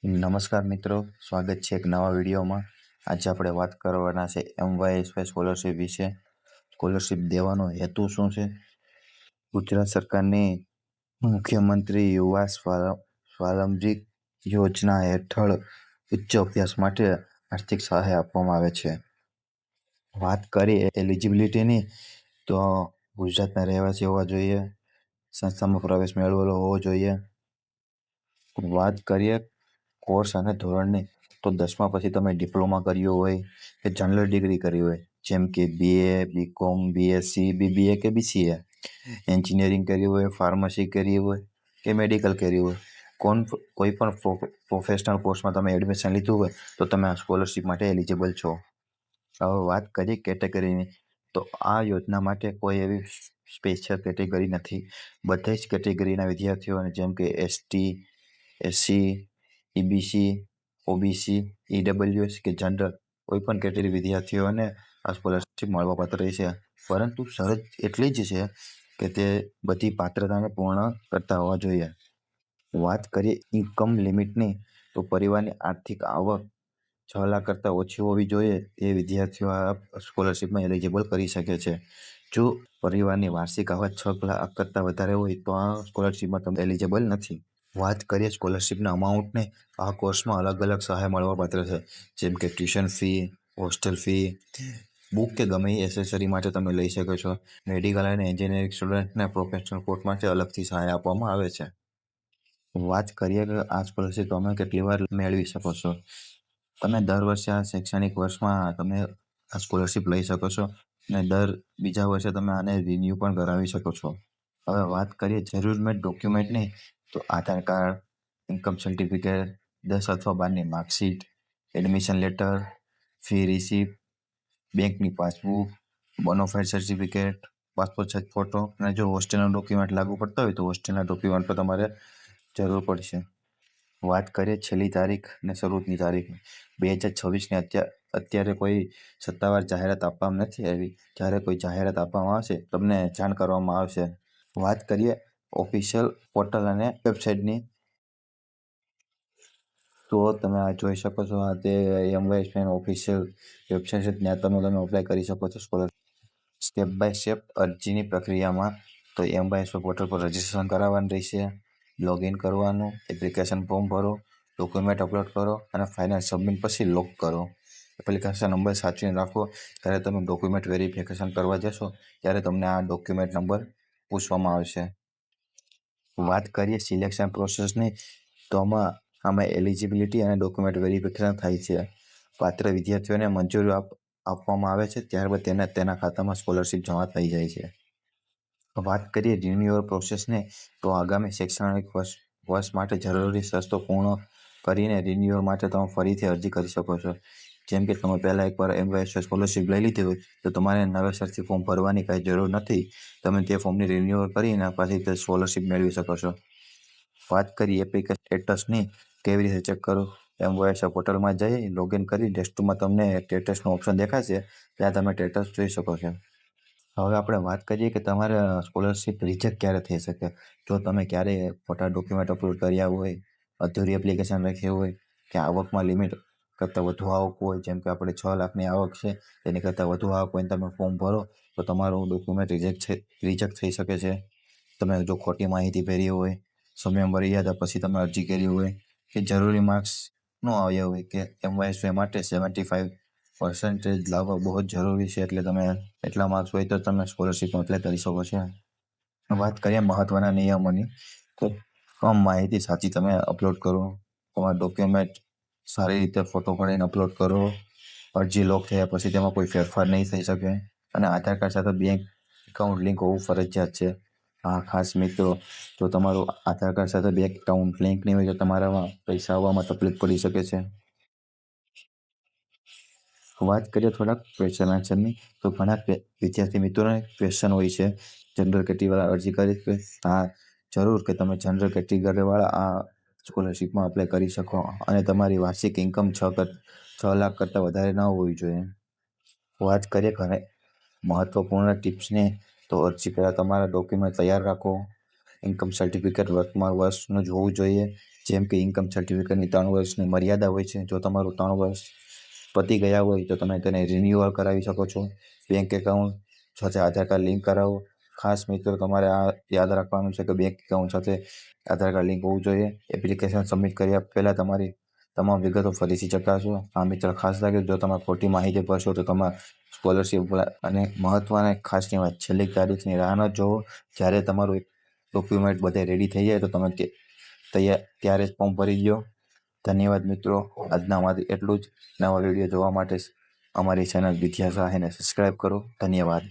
નમસ્કાર મિત્રો, સ્વાગત છે એક નવા વિડીયોમાં. આજે આપણે વાત કરવાના છે MYSY સ્કોલરશિપ વિશે. સ્કોલરશિપ દેવાનો હેતુ શું છે? ગુજરાત સરકારની મુખ્યમંત્રી યુવા સ્વાવલંબી યોજના હેઠળ ઉચ્ચ અભ્યાસ માટે આર્થિક સહાય આપવામાં આવે છે. વાત કરીએ એલિજિબિલિટીની, તો ગુજરાતના રહેવાસી હોવા જોઈએ, સંસ્થામાં પ્રવેશ મેળવેલો હોવો જોઈએ. વાત કરીએ કોર્સ અને ધોરણની, તો 10મા પછી તમે ડિપ્લોમા કર્યું હોય કે જનરલ ડિગ્રી કરી હોય, જેમ કે BA, BCom, BSc, BBA કે BCA, એન્જિનિયરિંગ કર્યું હોય, ફાર્મસી કરી હોય કે મેડિકલ કર્યું હોય, કોઈ પણ પ્રોફેશનલ કોર્સમાં તમે એડમિશન લીધું હોય તો તમે આ સ્કોલરશિપ માટે એલિજિબલ છો. હવે વાત કરીએ કેટેગરીની, તો આ યોજના માટે કોઈ એવી સ્પેશિયલ કેટેગરી નથી. બધા જ કેટેગરીના વિદ્યાર્થીઓને, જેમ કે ST, SC, EBC, OBC, EWS કે જનરલ, કોઈ પણ કેટેગરી વિદ્યાર્થીઓને આ સ્કોલરશિપ મળવાપાત્ર રહેશે. પરંતુ શરત એટલી જ છે કે તે બધી પાત્રતાને પૂર્ણ કરતા હોવા જોઈએ. વાત કરીએ ઇન્કમ લિમિટની, તો પરિવારની આર્થિક આવક 6 લાખ કરતાં ઓછી હોવી જોઈએ એ વિદ્યાર્થીઓ આ સ્કોલરશિપમાં એલિજિબલ કરી શકે છે. જો પરિવારની વાર્ષિક આવક 6 લાખ કરતાં વધારે હોય તો આ સ્કોલરશિપમાં તમે એલિજિબલ નથી. વાત કરીએ સ્કોલરશિપના અમાઉન્ટને, આ કોર્સમાં અલગ અલગ સહાય મળવાપાત્ર છે, જેમ કે tuition fee, hostel fee, book કે ગમે એ એસેસરી માટે તમે લઈ શકો છો. મેડિકલ અને એન્જિનિયરિંગ સ્ટુડન્ટને પ્રોફેશનલ કોર્સ માટે અલગથી સહાય આપવામાં આવે છે. વાત કરીએ કે આ સ્કોલરશિપ તમે કેટલી વાર મેળવી શકો છો. તમે દર વર્ષે આ શૈક્ષણિક વર્ષમાં તમે આ સ્કોલરશિપ લઈ શકો છો અને દર બીજા વર્ષે તમે આને રિન્યૂ પણ કરાવી શકો છો. હવે વાત કરીએ જરૂરી ડોક્યુમેન્ટની, તો આધાર કાર્ડ, ઇન્કમ સર્ટિફિકેટ, 10 અથવા 12ની marksheet, admission letter, fee receipt, બેંકની passbook, bonafide certificate, passport size photo, અને જો હોસ્ટેલના ડોક્યુમેન્ટ લાગુ પડતા હોય તો હોસ્ટેલના ડોક્યુમેન્ટ પર તમારે જરૂર પડશે. વાત કરીએ છેલ્લી તારીખ અને શરૂઆતની તારીખ, 2026ની અત્યારે કોઈ સત્તાવાર જાહેરાત આપવામાં નથી આવી. જ્યારે કોઈ જાહેરાત આપવામાં આવશે તમને જાણ કરવામાં આવશે. વાત કરીએ ઓફિશિયલ પોર્ટલ અને વેબસાઇટની, તો તમે આ જોઈ શકો છો. આ તે MYSY ઓફિશિયલ વેબસાઇટ છે, ત્યાં તમે અપ્લાય કરી શકો છો સ્કોલરશિપ. સ્ટેપ બાય સ્ટેપ અરજીની પ્રક્રિયામાં, તો MYSY પોર્ટલ પર રજીસ્ટ્રેશન કરાવવાનું રહેશે, લોગિન કરવાનું, એપ્લિકેશન ફોર્મ ભરો, ડોક્યુમેન્ટ અપલોડ કરો અને ફાઇનલ સબમિટ પછી લોક કરો. એપ્લિકેશન નંબર સાચવીને રાખો. જ્યારે તમે ડોક્યુમેન્ટ વેરિફિકેશન કરવા જશો ત્યારે તમને આ ડોક્યુમેન્ટ નંબર પૂછવામાં આવશે. વાત કરીએ સિલેક્શન પ્રોસેસની, તો આમાં એલિજિબિલિટી અને ડોક્યુમેન્ટ વેરિફિકેશન થાય છે. પાત્ર વિદ્યાર્થીઓને મંજૂરી આપવામાં આવે છે, ત્યારબાદ તેના ખાતામાં સ્કોલરશિપ જમા થઈ જાય છે. વાત કરીએ રિન્યુઅલ પ્રોસેસની, તો આગામી શૈક્ષણિક વર્ષ માટે જરૂરી શરતો પૂર્ણ કરીને રિન્યુઅલ માટે તમે ફરીથી અરજી કરી શકો છો. જેમ કે તમે પહેલાં એકવાર MYSY સ્કોલરશિપ લઈ લીધી હોય તો તમારે નવેસરથી ફોર્મ ભરવાની કાંઈ જરૂર નથી. તમે તે ફોર્મની રિન્યુઅલ કરીને પછી તે સ્કોલરશિપ મેળવી શકો છો. વાત કરીએ એપ્લિકેશન સ્ટેટસની, કેવી રીતે ચેક કરો. MYSY પોર્ટલમાં જઈ લોગિન કરી ડેસ્કટોપમાં તમને સ્ટેટસનો ઓપ્શન દેખાશે, ત્યાં તમે સ્ટેટસ જોઈ શકો છો. હવે આપણે વાત કરીએ કે તમારે સ્કોલરશિપ રિજેક્ટ ક્યારે થઈ શકે. જો તમે ક્યારેય ખોટા ડોક્યુમેન્ટ અપલોડ કર્યા હોય, અધૂરી એપ્લિકેશન રાખી હોય, કે આવકમાં લિમિટ કરતાં વધુ આવક હોય, જેમ કે આપણે 6 લાખની આવક છે તેની કરતાં વધુ આવક હોય, તમે ફોર્મ ભરો તો તમારું ડોક્યુમેન્ટ રિજેક્ટ થઈ શકે છે. તમે જો ખોટી માહિતી ભરી હોય, સમય મર્યાદા પછી તમે અરજી કરી હોય, કે જરૂરી માર્ક્સ ન આવ્યા હોય, કે MYSY માટે 75% લાવવા બહુ જ જરૂરી છે, એટલે તમે એટલા માર્ક્સ હોય તો તમે સ્કોલરશિપ એપ્લાય કરી શકો છો. વાત કરીએ મહત્વના નિયમોની, તો કમ માહિતી સાચી તમે અપલોડ કરો, તમારા ડોક્યુમેન્ટ સારી રીતે ફોટો પાડીને અપલોડ કરો, અરજી લોક થયા પછી તેમાં કોઈ ફેરફાર નહીં થઈ શકે, અને આધાર કાર્ડ સાથે બેંક એકાઉન્ટ લિંક હોવું ફરજિયાત છે. હા, ખાસ મિત્રો, જો તમારું આધાર કાર્ડ સાથે બેંક એકાઉન્ટ લિંક નહીં હોય તો તમારામાં પૈસા આવવામાં તકલીફ પડી શકે છે. વાત કરીએ થોડાક ક્વેશ્ચન આન્સરની, તો ઘણા વિદ્યાર્થી મિત્રોને ક્વેશ્ચન હોય છે જનરલ કેટેગરીવાળા અરજી કરી. હા, જરૂર કે તમે જનરલ કેટેગરીવાળા આ સ્કોલરશિપમાં અપ્લાય કરી શકો અને તમારી વાર્ષિક ઇન્કમ 6 લાખ કરતાં વધારે ન હોવી જોઈએ. વાત કરીએ ઘણે મહત્વપૂર્ણ ટિપ્સની, તો અરજી પહેલાં તમારા ડોક્યુમેન્ટ તૈયાર રાખો. ઇન્કમ સર્ટિફિકેટ વર્તમાન વર્ષનું જ હોવું જોઈએ, જેમ કે ઇન્કમ સર્ટિફિકેટની 3 વર્ષની મર્યાદા હોય છે. જો તમારું 3 વર્ષ પતી ગયા હોય તો તમે તેને રિન્યુઅલ કરાવી શકો છો. બેંક એકાઉન્ટ સાથે આધાર કાર્ડ લિંક કરાવો. ખાસ મિત્રો તમારે આ યાદ રાખવાનું છે કે બેંક એકાઉન્ટ સાથે આધાર કાર્ડ લિંક હોવું જોઈએ. એપ્લિકેશન સબમિટ કર્યા પહેલાં તમારી તમામ વિગતો ફરીથી ચકાસો. આ મિત્ર ખાસ લાગે જો તમે ખોટી માહિતી ભરશો તો તમારા સ્કોલરશિપ અને મહત્વની ખાસની વાત છેલ્લી તારીખની રાહ ન જોવો. જ્યારે તમારું એક ડોક્યુમેન્ટ બધે રેડી થઈ જાય તો તમે ત્યારે જ ફોર્મ ભરી દો. ધન્યવાદ મિત્રો. આજના માટે એટલું જ. નવા વિડીયો જોવા માટે અમારી ચેનલ વિદ્યા સહાયને સબસ્ક્રાઈબ કરો. ધન્યવાદ.